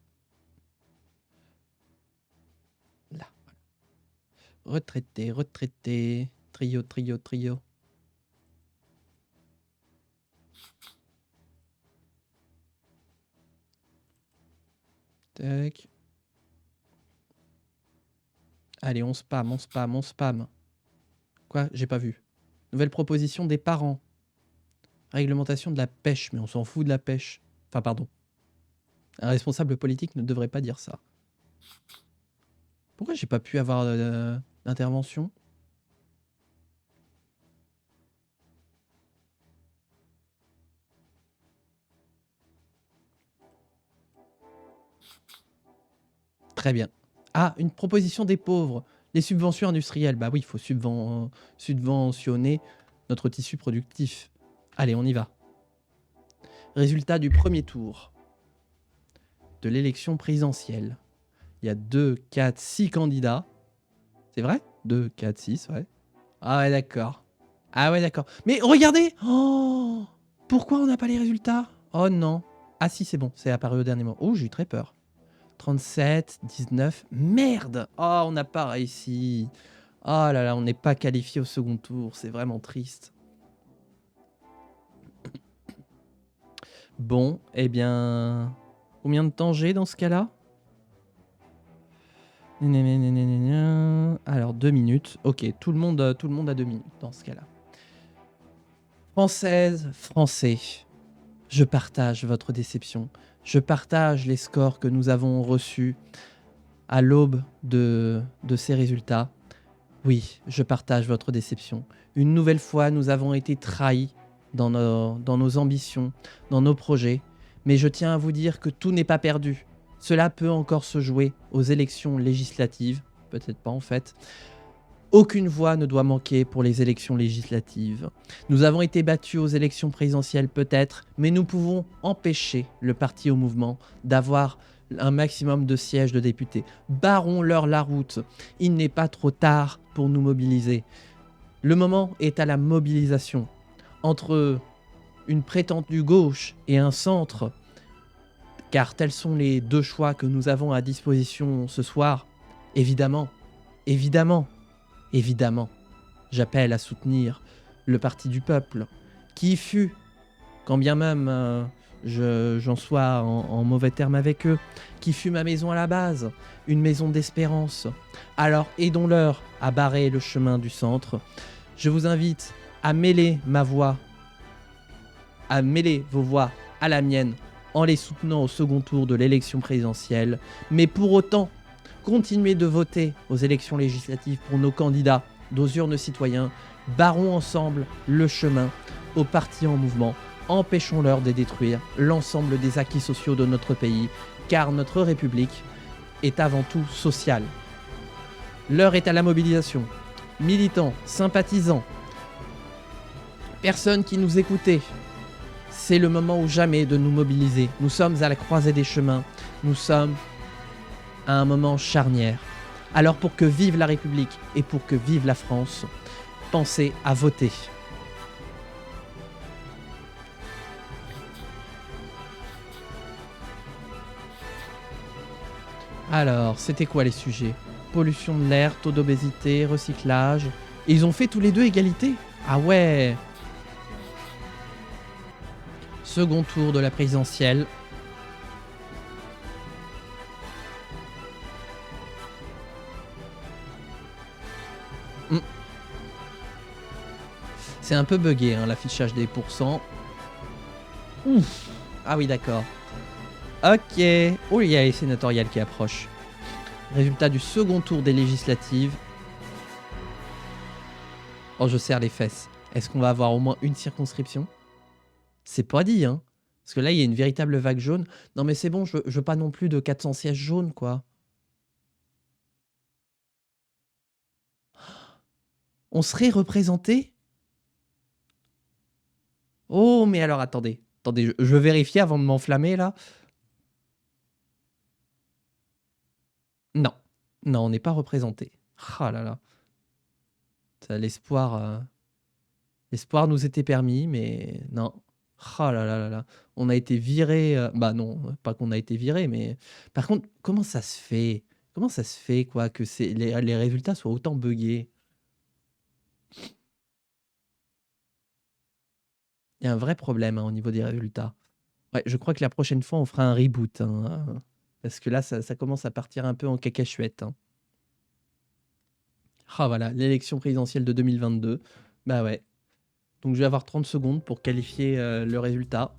Là. Retraités, retraités. Trio, trio, trio. Tac. Allez, on spam, on spam, on spam. Quoi? J'ai pas vu. Nouvelle proposition des parents. Réglementation de la pêche, mais on s'en fout de la pêche. Enfin, pardon. Un responsable politique ne devrait pas dire ça. Pourquoi j'ai pas pu avoir d'intervention? Très bien. Ah, une proposition des pauvres. Les subventions industrielles. Bah oui, il faut subventionner notre tissu productif. Allez, on y va. Résultat du premier tour de l'élection présidentielle. Il y a 2, 4, 6 candidats. C'est vrai? 2, 4, 6, ouais. Ah ouais, d'accord. Ah ouais, d'accord. Mais regardez! Oh, pourquoi on n'a pas les résultats? Oh non. Ah si, c'est bon, c'est apparu au dernier moment. Oh, j'ai eu très peur. 37, 19. Merde! Oh, on n'a pas réussi. Oh là là, on n'est pas qualifié au second tour. C'est vraiment triste. Bon, eh bien... Combien de temps j'ai dans ce cas-là? Alors, 2 minutes. Ok, tout le monde a 2 minutes dans ce cas-là. Française, Français, je partage votre déception. Je partage les scores que nous avons reçus à l'aube de ces résultats. Oui, je partage votre déception. Une nouvelle fois, nous avons été trahis dans nos ambitions, dans nos projets. Mais je tiens à vous dire que tout n'est pas perdu. Cela peut encore se jouer aux élections législatives. Peut-être pas en fait. Aucune voix ne doit manquer pour les élections législatives. Nous avons été battus aux élections présidentielles peut-être, mais nous pouvons empêcher le parti au mouvement d'avoir un maximum de sièges de députés. Barrons-leur la route. Il n'est pas trop tard pour nous mobiliser. Le moment est à la mobilisation. Entre une prétendue gauche et un centre, car tels sont les deux choix que nous avons à disposition ce soir, évidemment, évidemment, évidemment, j'appelle à soutenir le parti du peuple, qui fut, quand bien même j'en sois en mauvais termes avec eux, qui fut ma maison à la base, une maison d'espérance. Alors aidons-leur à barrer le chemin du centre. Je vous invite à mêler ma voix, à mêler vos voix à la mienne en les soutenant au second tour de l'élection présidentielle. Mais pour autant, continuez de voter aux élections législatives pour nos candidats, nos urnes citoyens. Barrons ensemble le chemin aux partis en mouvement. Empêchons-leur de détruire l'ensemble des acquis sociaux de notre pays, car notre République est avant tout sociale. L'heure est à la mobilisation. Militants, sympathisants, personnes qui nous écoutez, c'est le moment ou jamais de nous mobiliser. Nous sommes à la croisée des chemins. Nous sommes à un moment charnière. Alors pour que vive la République et pour que vive la France, pensez à voter. Alors, c'était quoi les sujets? Pollution de l'air, taux d'obésité, recyclage. Et ils ont fait tous les deux égalité? Ah ouais! Second tour de la présidentielle. C'est un peu buggé, hein, l'affichage des pourcents. Ouf. Ah oui, d'accord. Ok. Oh, il y a les sénatoriales qui approchent. Résultat du second tour des législatives. Oh, je serre les fesses. Est-ce qu'on va avoir au moins une circonscription? C'est pas dit, hein. Parce que là, il y a une véritable vague jaune. Non, mais c'est bon, je veux pas non plus de 400 sièges jaunes, quoi. On serait représenté Oh, mais alors attendez. Attendez, je veux vérifier avant de m'enflammer là. Non. Non, on n'est pas représenté. Ah là là. L'espoir l'espoir nous était permis, mais non. Ah là là là là. On a été viré. Bah non, pas qu'on a été viré, mais par contre, comment ça se fait? Comment ça se fait quoi que les résultats soient autant buggés? Il y a un vrai problème hein, au niveau des résultats. Ouais, je crois que la prochaine fois, on fera un reboot. Hein, parce que là, ça commence à partir un peu en cacahuète. Hein. Ah voilà, l'élection présidentielle de 2022. Bah ouais. Donc je vais avoir 30 secondes pour qualifier le résultat.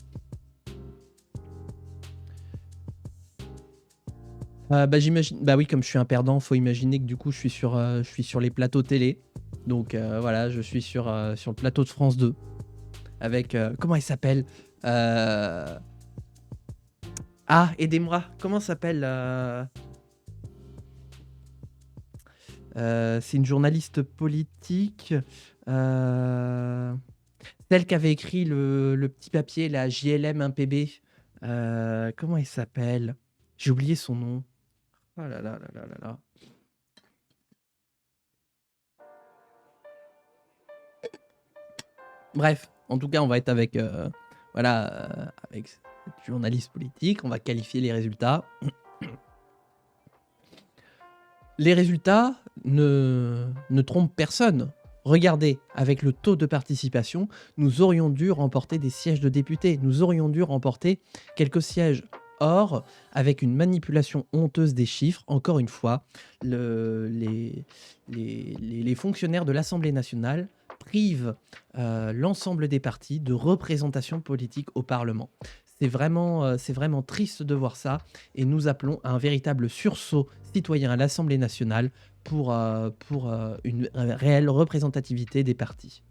Bah j'imagine. Bah oui, comme je suis un perdant, faut imaginer que du coup je suis sur les plateaux télé. Donc voilà, je suis sur le plateau de France 2. Avec. Comment il s'appelle Ah, aidez-moi. Comment s'appelle c'est une journaliste politique. Celle qui avait écrit le petit papier, la JLM 1PB. Comment il s'appelle? J'ai oublié son nom. Oh là là là là là là. Bref, en tout cas, on va être avec, avec cette journaliste politique. On va qualifier les résultats. Les résultats ne trompent personne. Regardez, avec le taux de participation, nous aurions dû remporter des sièges de députés. Nous aurions dû remporter quelques sièges. Or, avec une manipulation honteuse des chiffres, encore une fois, les fonctionnaires de l'Assemblée nationale privent l'ensemble des partis de représentation politique au Parlement. C'est vraiment triste de voir ça et nous appelons à un véritable sursaut citoyen à l'Assemblée nationale pour une réelle représentativité des partis.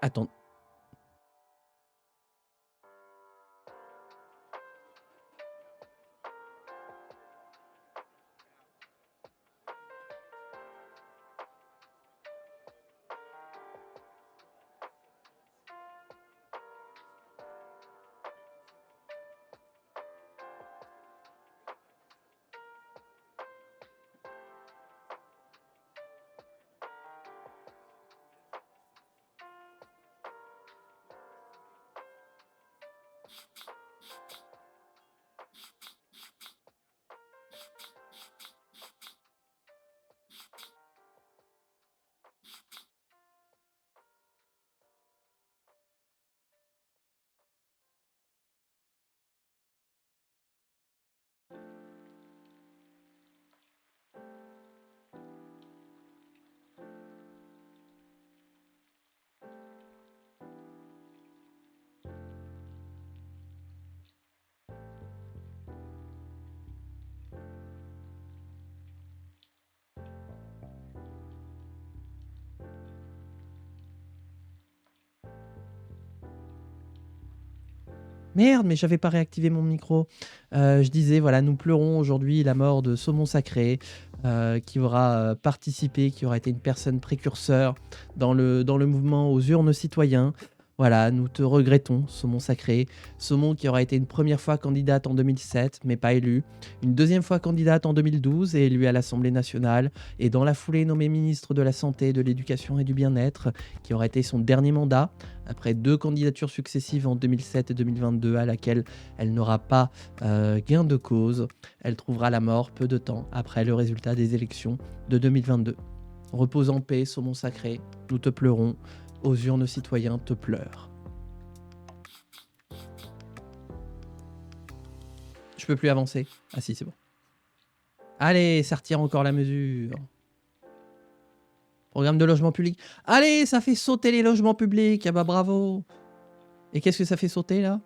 Attends. Merde, mais j'avais pas réactivé mon micro. Je disais, voilà, nous pleurons aujourd'hui la mort de Saumon Sacré, qui aura participé, qui aura été une personne précurseur dans le mouvement aux urnes citoyens. Voilà, nous te regrettons, Saumon Sacré. Saumon qui aura été une première fois candidate en 2007, mais pas élue. Une deuxième fois candidate en 2012 et élue à l'Assemblée nationale. Et dans la foulée nommée ministre de la Santé, de l'Éducation et du Bien-être, qui aura été son dernier mandat, après 2 candidatures successives en 2007 et 2022, à laquelle elle n'aura pas gain de cause. Elle trouvera la mort peu de temps après le résultat des élections de 2022. Repose en paix, Saumon Sacré, nous te pleurons. Aux urnes citoyens te pleurent. Je peux plus avancer. Ah si, c'est bon. Allez, ça retire encore la mesure. Programme de logement public. Allez, ça fait sauter les logements publics. Ah bah bravo. Et qu'est-ce que ça fait sauter là?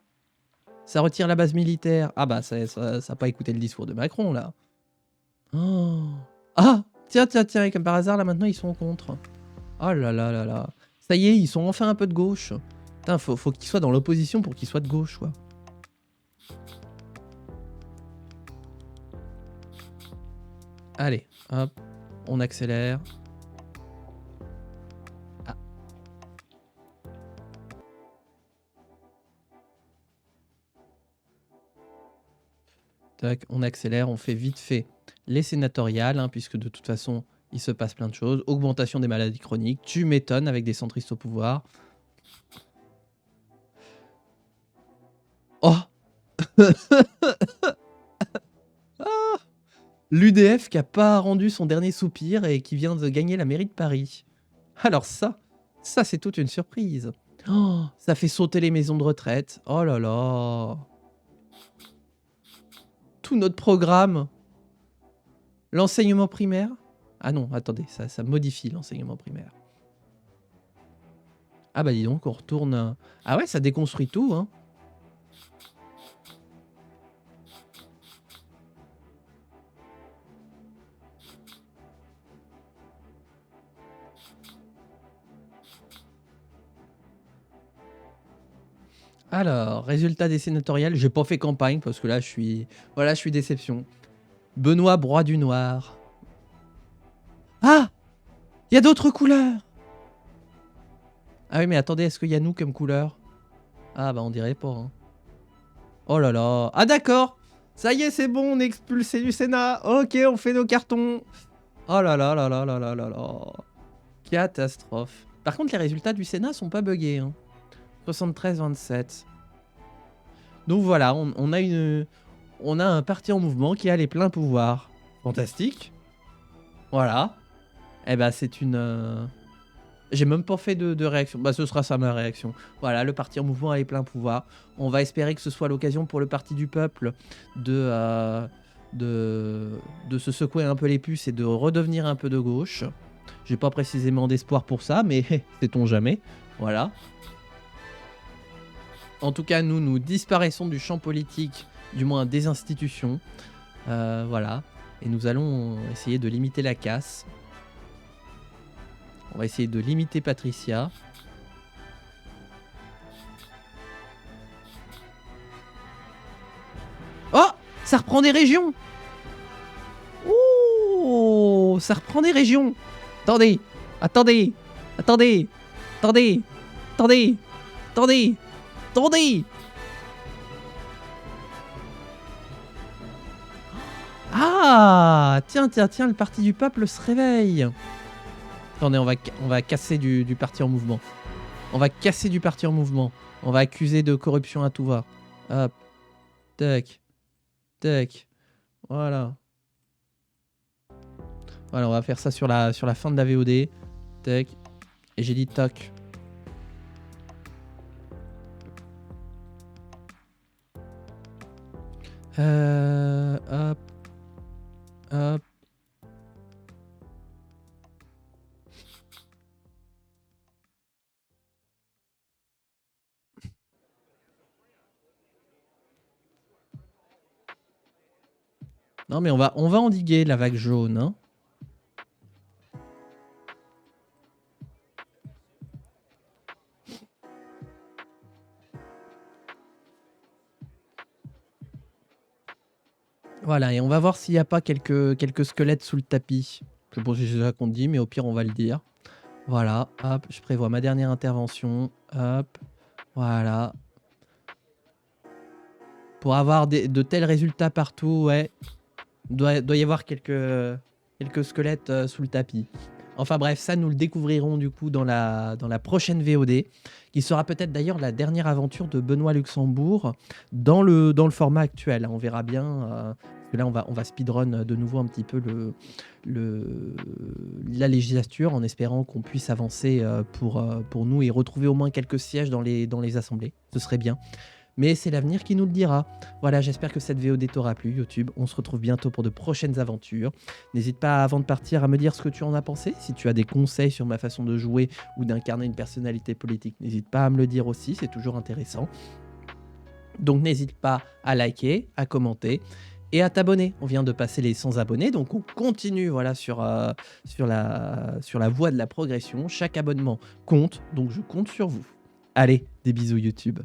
Ça retire la base militaire. Ah bah ça a pas écouté le discours de Macron là. Oh. Ah, tiens, et comme par hasard là maintenant ils sont contre. Oh là là là là. Ça y est, ils sont enfin un peu de gauche. Putain, faut qu'ils soient dans l'opposition pour qu'ils soient de gauche, quoi. Allez, hop, on accélère. Ah. Tac, on accélère, on fait vite fait les sénatoriales, hein, puisque de toute façon, il se passe plein de choses. Augmentation des maladies chroniques, tu m'étonnes avec des centristes au pouvoir. Oh. Ah, l'UDF qui a pas rendu son dernier soupir et qui vient de gagner la mairie de Paris. Alors ça c'est toute une surprise. Oh, ça fait sauter les maisons de retraite. Oh là là. Tout notre programme. L'enseignement primaire. Ah non, attendez, ça modifie l'enseignement primaire. Ah bah dis donc, on retourne... Ah ouais, ça déconstruit tout, hein. Alors, résultat des sénatoriales, j'ai pas fait campagne parce que là, je suis... Voilà, je suis déception. Benoît Broye du Noir. Ah, il y a d'autres couleurs. Ah oui, mais attendez, est-ce qu'il y a nous comme couleur? Ah bah on dirait pas, hein. Oh là là. Ah d'accord. Ça y est, c'est bon, on est expulsé du Sénat. Ok, on fait nos cartons. Oh là là là là là là là là. Catastrophe. Par contre, les résultats du Sénat sont pas buggés, hein. 73-27. Donc voilà, on a un parti en mouvement qui a les pleins pouvoirs. Fantastique. Voilà. Eh ben c'est une... J'ai même pas fait de réaction. Bah ce sera ça ma réaction. Voilà, le parti en mouvement a les pleins pouvoirs. On va espérer que ce soit l'occasion pour le parti du peuple de se secouer un peu les puces et de redevenir un peu de gauche. J'ai pas précisément d'espoir pour ça, mais sait-on jamais. Voilà. En tout cas, nous disparaissons du champ politique, du moins des institutions. Voilà. Et nous allons essayer de limiter la casse. On va essayer de limiter Patricia. Oh, ça reprend des régions. Oh, ça reprend des régions. Attendez, attendez, attendez, attendez, attendez, attendez, attendez. Ah, tiens, le parti du peuple se réveille. Attendez, on va casser du parti en mouvement. On va casser du parti en mouvement. On va accuser de corruption à tout va. Hop. Tac. Tac. Voilà. Voilà, on va faire ça sur la fin de la VOD. Tac. Et j'ai dit toc. Hop. Hop. Non mais on va endiguer la vague jaune, hein. Voilà, et on va voir s'il n'y a pas quelques squelettes sous le tapis. C'est bon, c'est ça qu'on dit, mais au pire, on va le dire. Voilà, hop, je prévois ma dernière intervention. Hop, Voilà. Pour avoir de tels résultats partout, ouais, doit y avoir quelques squelettes sous le tapis. Enfin bref, ça nous le découvrirons du coup dans la prochaine VOD, qui sera peut-être d'ailleurs la dernière aventure de Benoît Luxembourg dans le format actuel. On verra bien, parce que là on va speedrun de nouveau un petit peu la législature en espérant qu'on puisse avancer pour nous et retrouver au moins quelques sièges dans les assemblées. Ce serait bien. Mais c'est l'avenir qui nous le dira. Voilà, j'espère que cette VOD t'aura plu, YouTube. On se retrouve bientôt pour de prochaines aventures. N'hésite pas, avant de partir, à me dire ce que tu en as pensé. Si tu as des conseils sur ma façon de jouer ou d'incarner une personnalité politique, n'hésite pas à me le dire aussi, c'est toujours intéressant. Donc n'hésite pas à liker, à commenter et à t'abonner. On vient de passer les 100 abonnés, donc on continue voilà, sur la voie de la progression. Chaque abonnement compte, donc je compte sur vous. Allez, des bisous YouTube.